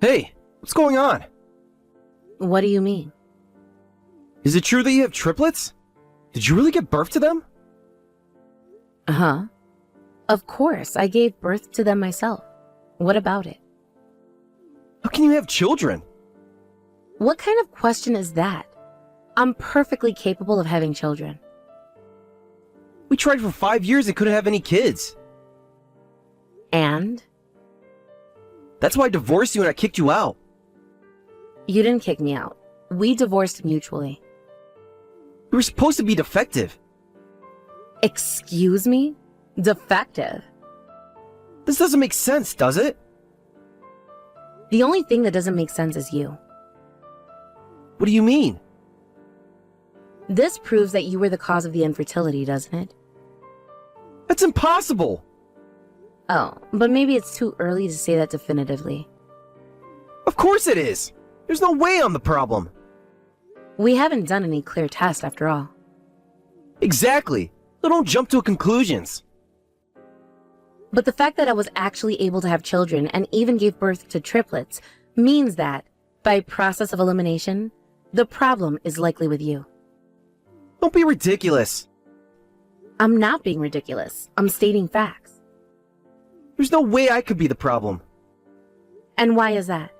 Hey, what's going on? What do you mean? Is it true that you have triplets? Did you really give birth to them? Huh? Of course, I gave birth to them myself. What about it? How can you have children? What kind of question is that? I'm perfectly capable of having children. We tried for 5 years and couldn't have any kids. And? That's why I divorced you and I kicked you out. You didn't kick me out. We divorced mutually. You were supposed to be defective. Excuse me? Defective? This doesn't make sense, does it? The only thing that doesn't make sense is you. What do you mean? This proves that you were the cause of the infertility, doesn't it? That's impossible! Oh, but maybe it's too early to say that definitively. Of course it is! There's no way I'm the problem! We haven't done any clear tests after all. Exactly! So don't jump to conclusions. But the fact that I was actually able to have children and even gave birth to triplets means that, by process of elimination, the problem is likely with you. Don't be ridiculous. I'm not being ridiculous. I'm stating facts. There's no way I could be the problem. And why is that?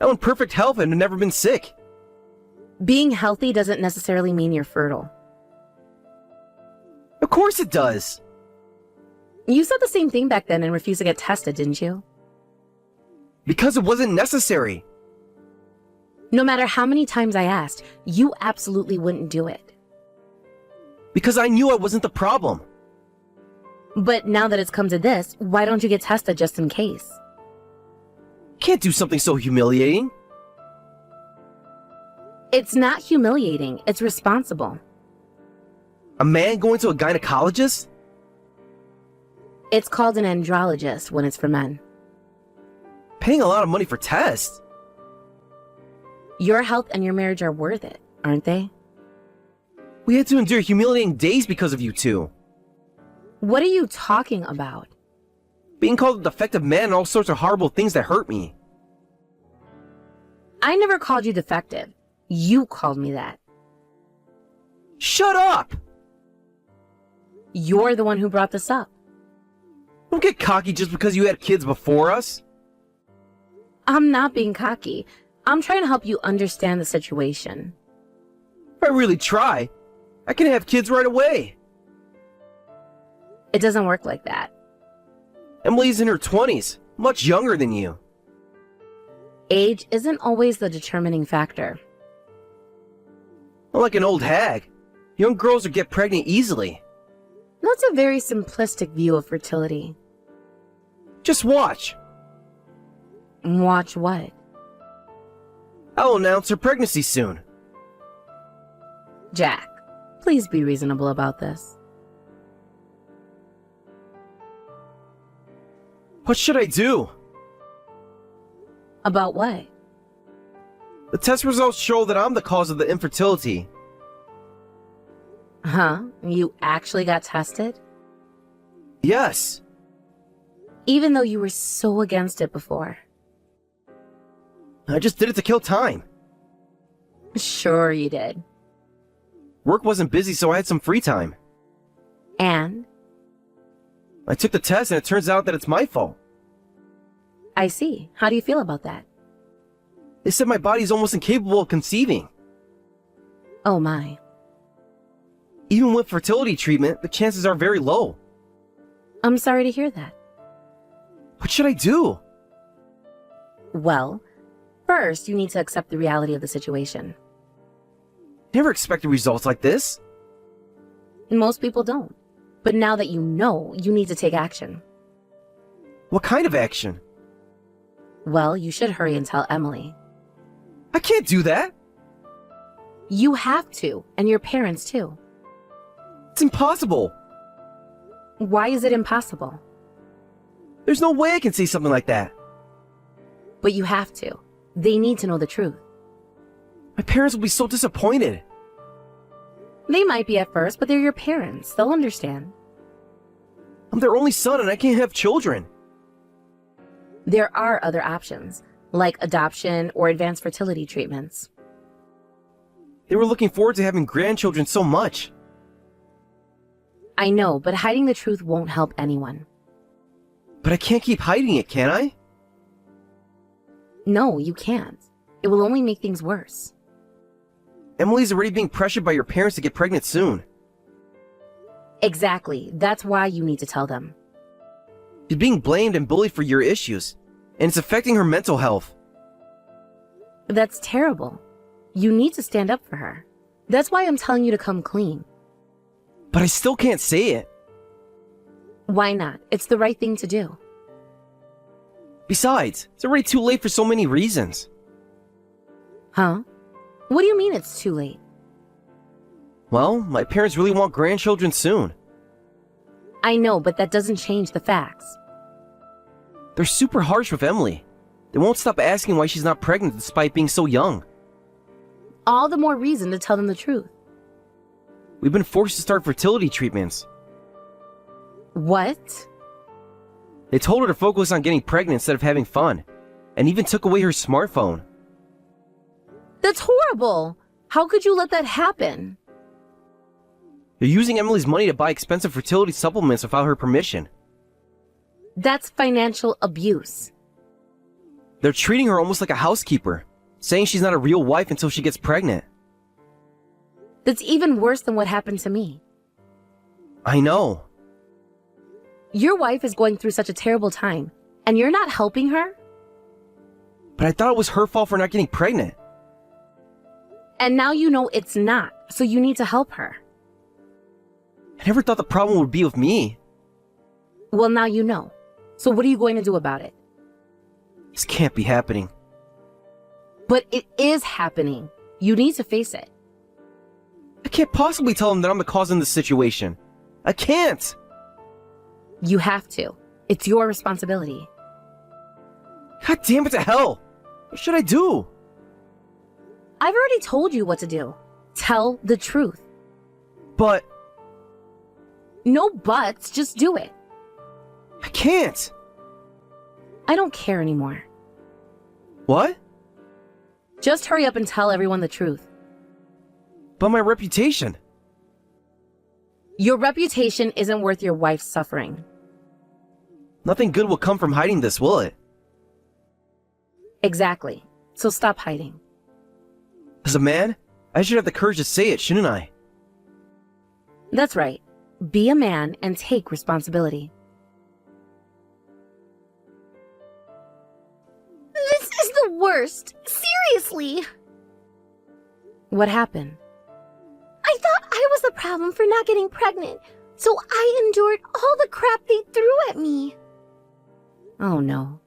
I'm in perfect health and have never been sick. Being healthy doesn't necessarily mean you're fertile. Of course it does. You said the same thing back then and refused to get tested, didn't you? Because it wasn't necessary. No matter how many times I asked, you absolutely wouldn't do it. Because I knew I wasn't the problem. But now that it's come to this, why don't you get tested just in case? Can't do something so humiliating. It's not humiliating, it's responsible. A man going to a gynecologist? It's called an andrologist when it's for men. Paying a lot of money for tests. Your health and your marriage are worth it, aren't they? We had to endure humiliating days because of you two. What are you talking about? Being called a defective man and all sorts of horrible things that hurt me. I never called you defective. You called me that. Shut up! You're the one who brought this up. Don't get cocky just because you had kids before us. I'm not being cocky. I'm trying to help you understand the situation. If I really try, I can have kids right away. It doesn't work like that. Emily's in her 20s, much younger than you. Age isn't always the determining factor. I'm like an old hag. Young girls will get pregnant easily. That's a very simplistic view of fertility. Just watch. Watch what? I'll announce her pregnancy soon. Jack, please be reasonable about this. What should I do? About what? The test results show that I'm the cause of the infertility. Huh? You actually got tested? Yes. Even though you were so against it before. I just did it to kill time. Sure you did. Work wasn't busy, so I had some free time. And? I took the test and it turns out that it's my fault. I see. How do you feel about that? They said my body's almost incapable of conceiving. Oh my. Even with fertility treatment, the chances are very low. I'm sorry to hear that. What should I do? Well, first you need to accept the reality of the situation. Never expected results like this. Most people don't. But now that you know, you need to take action. What kind of action? Well, you should hurry and tell Emily. I can't do that. You have to, and your parents too. It's impossible. Why is it impossible? There's no way I can say something like that. But you have to. They need to know the truth. My parents will be so disappointed. They might be at first, but they're your parents. They'll understand. I'm their only son and I can't have children. There are other options, like adoption or advanced fertility treatments. They were looking forward to having grandchildren so much. I know, but hiding the truth won't help anyone. But I can't keep hiding it, can I? No, you can't. It will only make things worse. Emily's already being pressured by your parents to get pregnant soon. Exactly. That's why you need to tell them. She's being blamed and bullied for your issues, and it's affecting her mental health. That's terrible. You need to stand up for her. That's why I'm telling you to come clean. But I still can't say it. Why not? It's the right thing to do. Besides, it's already too late for so many reasons. Huh? What do you mean it's too late? Well, my parents really want grandchildren soon. I know, but that doesn't change the facts. They're super harsh with Emily. They won't stop asking why she's not pregnant despite being so young. All the more reason to tell them the truth. We've been forced to start fertility treatments. What? They told her to focus on getting pregnant instead of having fun, and even took away her smartphone. That's horrible. How could you let that happen? They're using Emily's money to buy expensive fertility supplements without her permission. That's financial abuse. They're treating her almost like a housekeeper, saying she's not a real wife until she gets pregnant. That's even worse than what happened to me. I know. Your wife is going through such a terrible time, and you're not helping her? But I thought it was her fault for not getting pregnant. And now you know it's not, so you need to help her. I never thought the problem would be with me. Well, now you know. So what are you going to do about it? This can't be happening. But it is happening. You need to face it. I can't possibly tell them that I'm the cause in this situation. I can't! You have to. It's your responsibility. God damn it to hell! What should I do? I've already told you what to do. Tell the truth. But No buts, just do it. I can't! I don't care anymore. What? Just hurry up and tell everyone the truth. But my reputation. Your reputation isn't worth your wife's suffering. Nothing good will come from hiding this, will it? Exactly. So stop hiding. As a man, I should have the courage to say it, shouldn't I? That's right. Be a man and take responsibility. This is the worst. Seriously. What happened? I thought I was the problem for not getting pregnant, so I endured all the crap they threw at me. Oh no.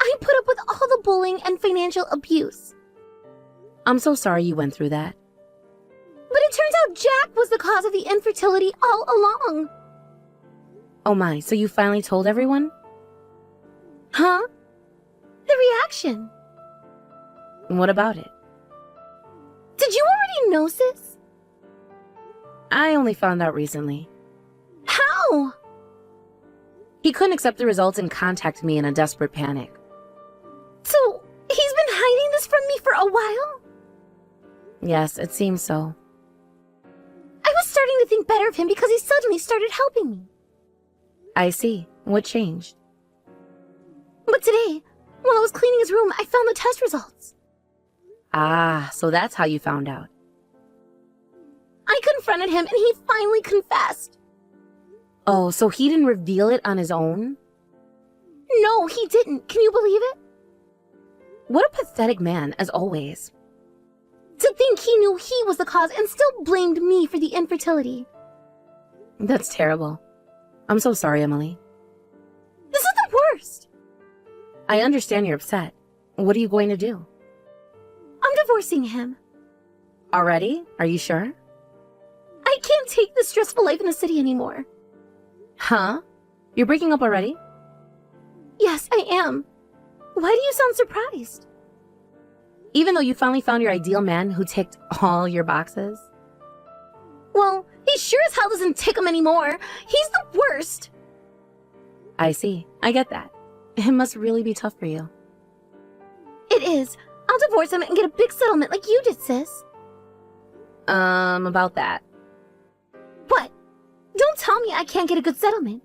I put up with all the bullying and financial abuse. I'm so sorry you went through that. But it turns out Jack was the cause of the infertility all along. Oh my, so you finally told everyone? Huh? The reaction. What about it? Did you already know, sis? I only found out recently. How? He couldn't accept the results and contacted me in a desperate panic. So, he's been hiding this from me for a while? Yes, it seems so. I was starting to think better of him because he suddenly started helping me. I see. What changed? But today, while I was cleaning his room, I found the test results. Ah, so that's how you found out. I confronted him and he finally confessed. Oh, so he didn't reveal it on his own? No, he didn't. Can you believe it? What a pathetic man, as always. To think he knew he was the cause and still blamed me for the infertility. That's terrible. I'm so sorry, Emily. This is the worst. I understand you're upset. What are you going to do? I'm divorcing him. Already? Are you sure? I can't take this stressful life in the city anymore. Huh? You're breaking up already? Yes, I am. Why do you sound surprised? Even though you finally found your ideal man who ticked all your boxes? Well, he sure as hell doesn't tick him anymore. He's the worst. I see. I get that. It must really be tough for you. It is. I'll divorce him and get a big settlement like you did, sis. About that. What? Don't tell me I can't get a good settlement.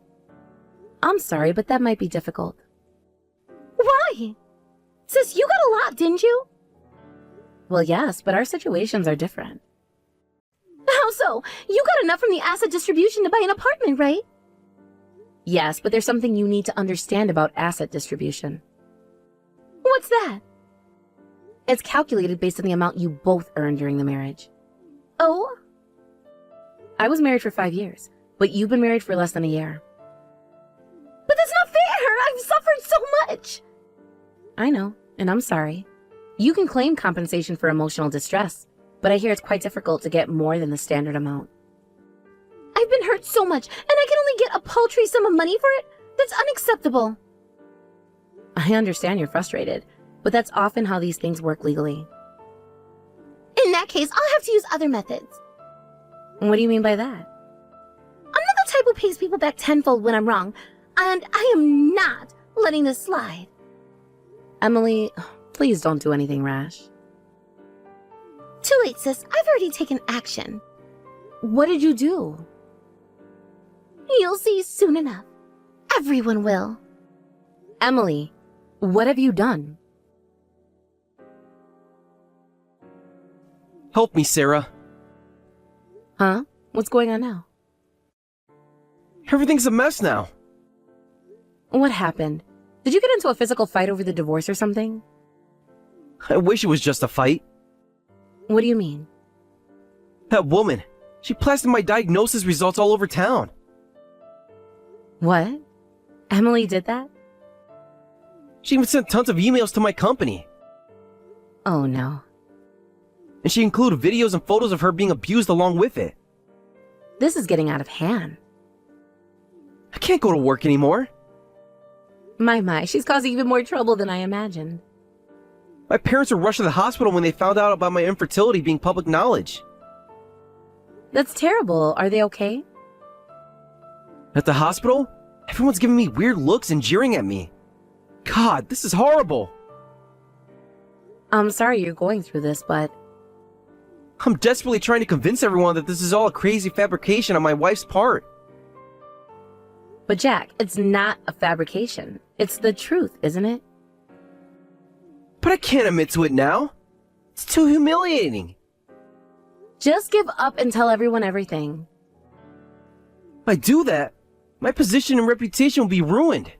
I'm sorry, but that might be difficult. Why? Sis, you got a lot, didn't you? Well, yes, but our situations are different. How so? You got enough from the asset distribution to buy an apartment, right? Yes, but there's something you need to understand about asset distribution. What's that? It's calculated based on the amount you both earned during the marriage. Oh? I was married for 5 years, but you've been married for less than a year. But that's not fair! I've suffered so much! I know, and I'm sorry. You can claim compensation for emotional distress, but I hear it's quite difficult to get more than the standard amount. I've been hurt so much, and I can only get a paltry sum of money for it? That's unacceptable. I understand you're frustrated, but that's often how these things work legally. In that case, I'll have to use other methods. What do you mean by that? I'm not the type who pays people back tenfold when I'm wrong, and I am not letting this slide. Emily, please don't do anything rash. Too late, sis. I've already taken action. What did you do? You'll see soon enough. Everyone will. Emily, what have you done? Help me, Sarah. Huh? What's going on now? Everything's a mess now. What happened? Did you get into a physical fight over the divorce or something? I wish it was just a fight. What do you mean? That woman, she plastered my diagnosis results all over town. What? Emily did that? She even sent tons of emails to my company. Oh no. And she included videos and photos of her being abused along with it. This is getting out of hand. I can't go to work anymore. My, she's causing even more trouble than I imagined. My parents were rushed to the hospital when they found out about my infertility being public knowledge. That's terrible. Are they okay? At the hospital, everyone's giving me weird looks and jeering at me. God, this is horrible. I'm sorry you're going through this, but I'm desperately trying to convince everyone that this is all a crazy fabrication on my wife's part. Jack, it's not a fabrication. It's the truth, isn't it? But I can't admit to it now. It's too humiliating. Just give up and tell everyone everything. If I do that, my position and reputation will be ruined.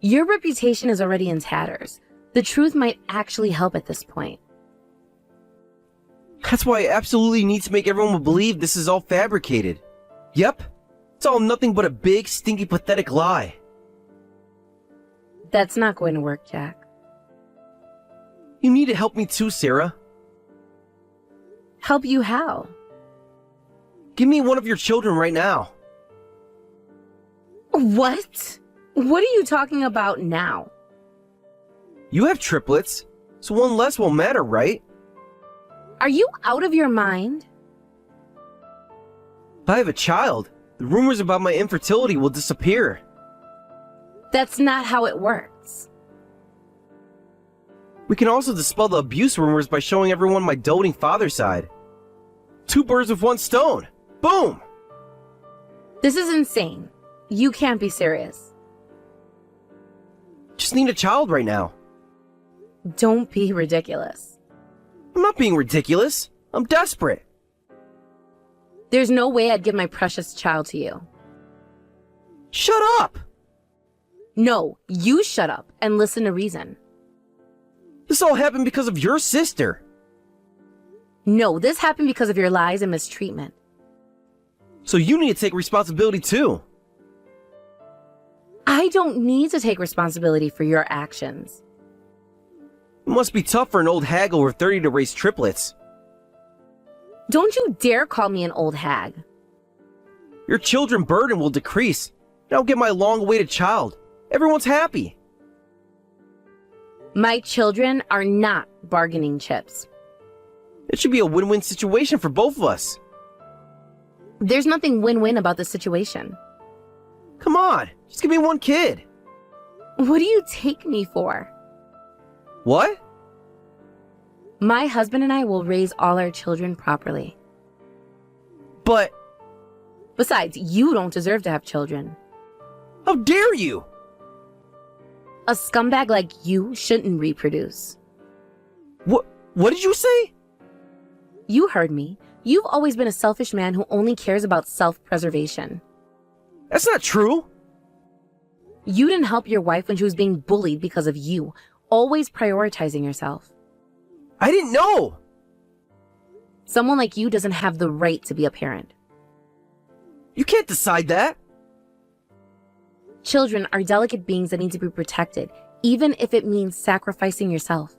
Your reputation is already in tatters. The truth might actually help at this point. That's why I absolutely need to make everyone believe this is all fabricated. Yep, it's all nothing but a big, stinky, pathetic lie. That's not going to work, Jack. You need to help me too, Sarah. Help you how? Give me one of your children right now. What? What are you talking about now? You have triplets, so one less won't matter, right? Are you out of your mind? If I have a child, the rumors about my infertility will disappear. That's not how it works. We can also dispel the abuse rumors by showing everyone my doting father's side. 2 birds with 1 stone. Boom! This is insane. You can't be serious. Just need a child right now. Don't be ridiculous. I'm not being ridiculous. I'm desperate. There's no way I'd give my precious child to you. Shut up! No, you shut up and listen to reason. This all happened because of your sister. No, this happened because of your lies and mistreatment. So you need to take responsibility too. I don't need to take responsibility for your actions. It must be tough for an old hag over 30 to raise triplets. Don't you dare call me an old hag. Your children burden will decrease. And I'll get my long-awaited child. Everyone's happy. My children are not bargaining chips. It should be a win-win situation for both of us. There's nothing win-win about this situation. Come on, Just give me one kid. What do you take me for? What? My husband and I will raise all our children properly. But Besides, you don't deserve to have children. how dare you? A scumbag like you shouldn't reproduce. What did you say? You heard me. You've always been a selfish man who only cares about self-preservation. That's not true. You didn't help your wife when she was being bullied because of you, always prioritizing yourself. I didn't know. Someone like you doesn't have the right to be a parent. You can't decide that. Children are delicate beings that need to be protected, even if it means sacrificing yourself.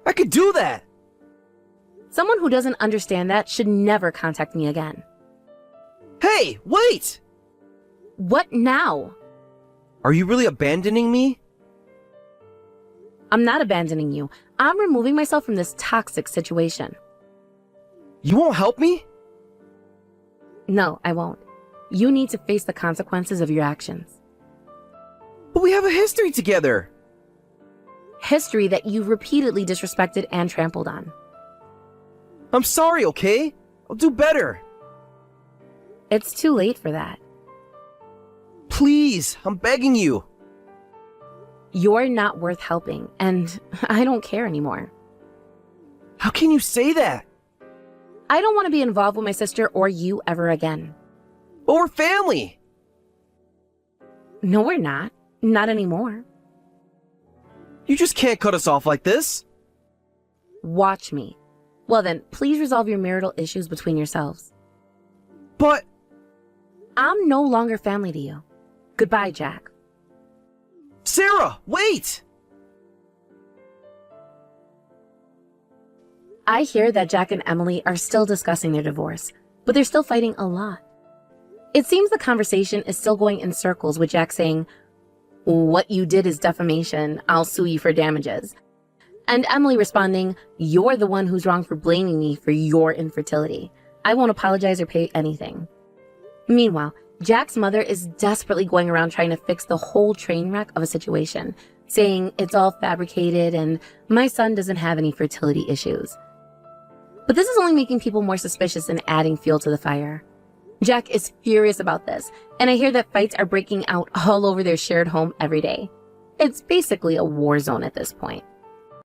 I could do that. Someone who doesn't understand that should never contact me again. Hey, wait! What now? Are you really abandoning me? I'm not abandoning you. I'm removing myself from this toxic situation. You won't help me? No, I won't. You need to face the consequences of your actions. But we have a history together. History that you've repeatedly disrespected and trampled on. I'm sorry, okay? I'll do better. It's too late for that. Please, I'm begging you. You're not worth helping, and I don't care anymore. How can you say that? I don't want to be involved with my sister or you ever again. But we're family. No, we're not. Not anymore. You just can't cut us off like this. Watch me. Well then, please resolve your marital issues between yourselves. But I'm no longer family to you. Goodbye, Jack. Sarah, wait! I hear that Jack and Emily are still discussing their divorce, but they're still fighting a lot. It seems the conversation is still going in circles with Jack saying, "What you did is defamation. I'll sue you for damages." And Emily responding, "You're the one who's wrong for blaming me for your infertility. I won't apologize or pay anything." Meanwhile, Jack's mother is desperately going around trying to fix the whole train wreck of a situation, saying it's all fabricated and my son doesn't have any fertility issues. But this is only making people more suspicious and adding fuel to the fire. Jack is furious about this, and I hear that fights are breaking out all over their shared home every day. It's basically a war zone at this point.